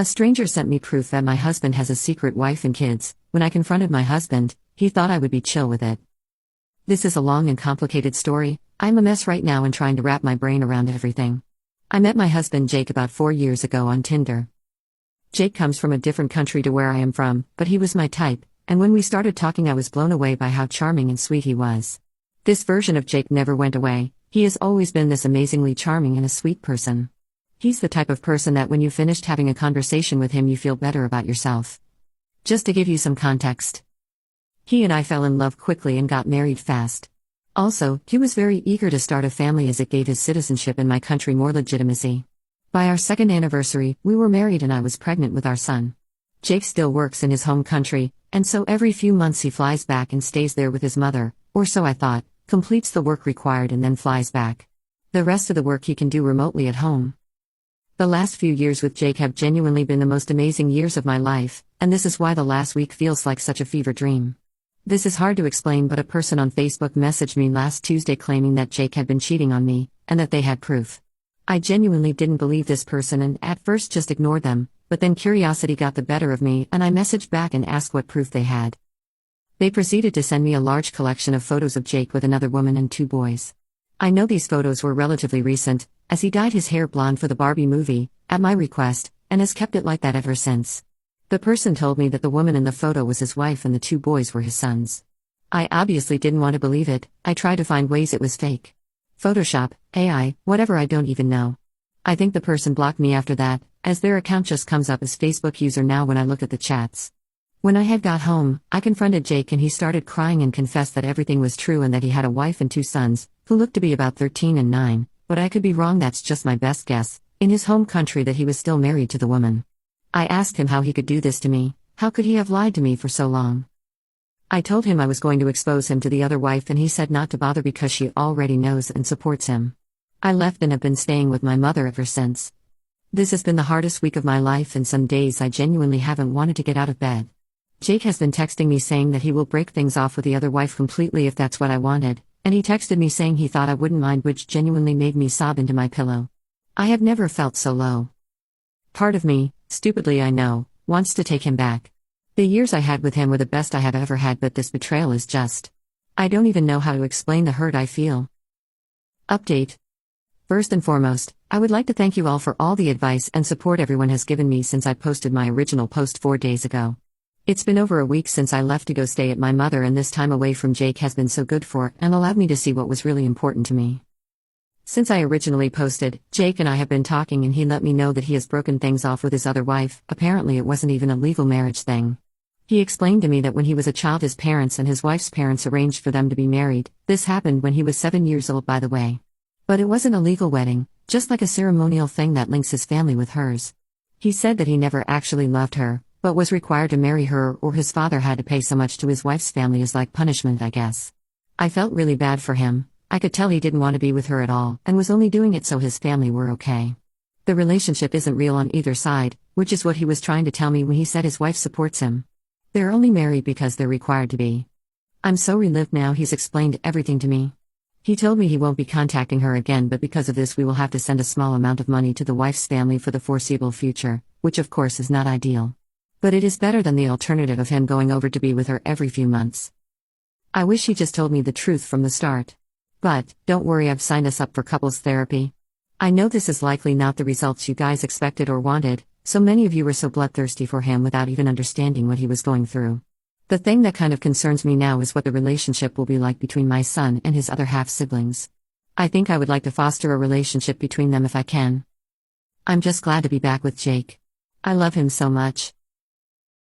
A stranger sent me proof that my husband has a secret wife and kids. When I confronted my husband, he thought I would be chill with it. This is a long and complicated story. I'm a mess right now and trying to wrap my brain around everything. I met my husband Jake about 4 years ago on Tinder. Jake comes from a different country to where I am from, but he was my type, and when we started talking I was blown away by how charming and sweet he was. This version of Jake never went away. He has always been this amazingly charming and a sweet person. He's the type of person that when you finished having a conversation with him you feel better about yourself. Just to give you some context. He and I fell in love quickly and got married fast. Also, he was very eager to start a family as it gave his citizenship in my country more legitimacy. By our second anniversary, we were married and I was pregnant with our son. Jake still works in his home country, and so every few months he flies back and stays there with his mother, or so I thought, completes the work required and then flies back. The rest of the work he can do remotely at home. The last few years with Jake have genuinely been the most amazing years of my life, and this is why the last week feels like such a fever dream. This is hard to explain, but a person on Facebook messaged me last Tuesday claiming that Jake had been cheating on me, and that they had proof. I genuinely didn't believe this person and at first just ignored them, but then curiosity got the better of me and I messaged back and asked what proof they had. They proceeded to send me a large collection of photos of Jake with another woman and 2 boys. I know these photos were relatively recent, as he dyed his hair blonde for the Barbie movie, at my request, and has kept it like that ever since. The person told me that the woman in the photo was his wife and the 2 boys were his sons. I obviously didn't want to believe it. I tried to find ways it was fake. Photoshop, AI, whatever, I don't even know. I think the person blocked me after that, as their account just comes up as Facebook user now when I look at the chats. When I had got home, I confronted Jake and he started crying and confessed that everything was true and that he had a wife and 2 sons, who looked to be about 13 and 9, but I could be wrong, that's just my best guess, in his home country that he was still married to the woman. I asked him how he could do this to me, how could he have lied to me for so long? I told him I was going to expose him to the other wife and he said not to bother because she already knows and supports him. I left and have been staying with my mother ever since. This has been the hardest week of my life and some days I genuinely haven't wanted to get out of bed. Jake has been texting me saying that he will break things off with the other wife completely if that's what I wanted, and he texted me saying he thought I wouldn't mind, which genuinely made me sob into my pillow. I have never felt so low. Part of me, stupidly I know, wants to take him back. The years I had with him were the best I have ever had, but this betrayal is just... I don't even know how to explain the hurt I feel. Update. First and foremost, I would like to thank you all for all the advice and support everyone has given me since I posted my original post 4 days ago. It's been over a week since I left to go stay at my mother, and this time away from Jake has been so good for and allowed me to see what was really important to me. Since I originally posted, Jake and I have been talking and he let me know that he has broken things off with his other wife. Apparently it wasn't even a legal marriage thing. He explained to me that when he was a child his parents and his wife's parents arranged for them to be married. This happened when he was 7 years old, by the way. But it wasn't a legal wedding, just like a ceremonial thing that links his family with hers. He said that he never actually loved her, but was required to marry her or his father had to pay so much to his wife's family as like punishment, I guess. I felt really bad for him. I could tell he didn't want to be with her at all and was only doing it so his family were okay. The relationship isn't real on either side, which is what he was trying to tell me when he said his wife supports him. They're only married because they're required to be. I'm so relieved now. He's explained everything to me. He told me he won't be contacting her again, but because of this we will have to send a small amount of money to the wife's family for the foreseeable future, which of course is not ideal. But it is better than the alternative of him going over to be with her every few months. I wish he just told me the truth from the start. But, don't worry, I've signed us up for couples therapy. I know this is likely not the results you guys expected or wanted, so many of you were so bloodthirsty for him without even understanding what he was going through. The thing that kind of concerns me now is what the relationship will be like between my son and his other half-siblings. I think I would like to foster a relationship between them if I can. I'm just glad to be back with Jake. I love him so much.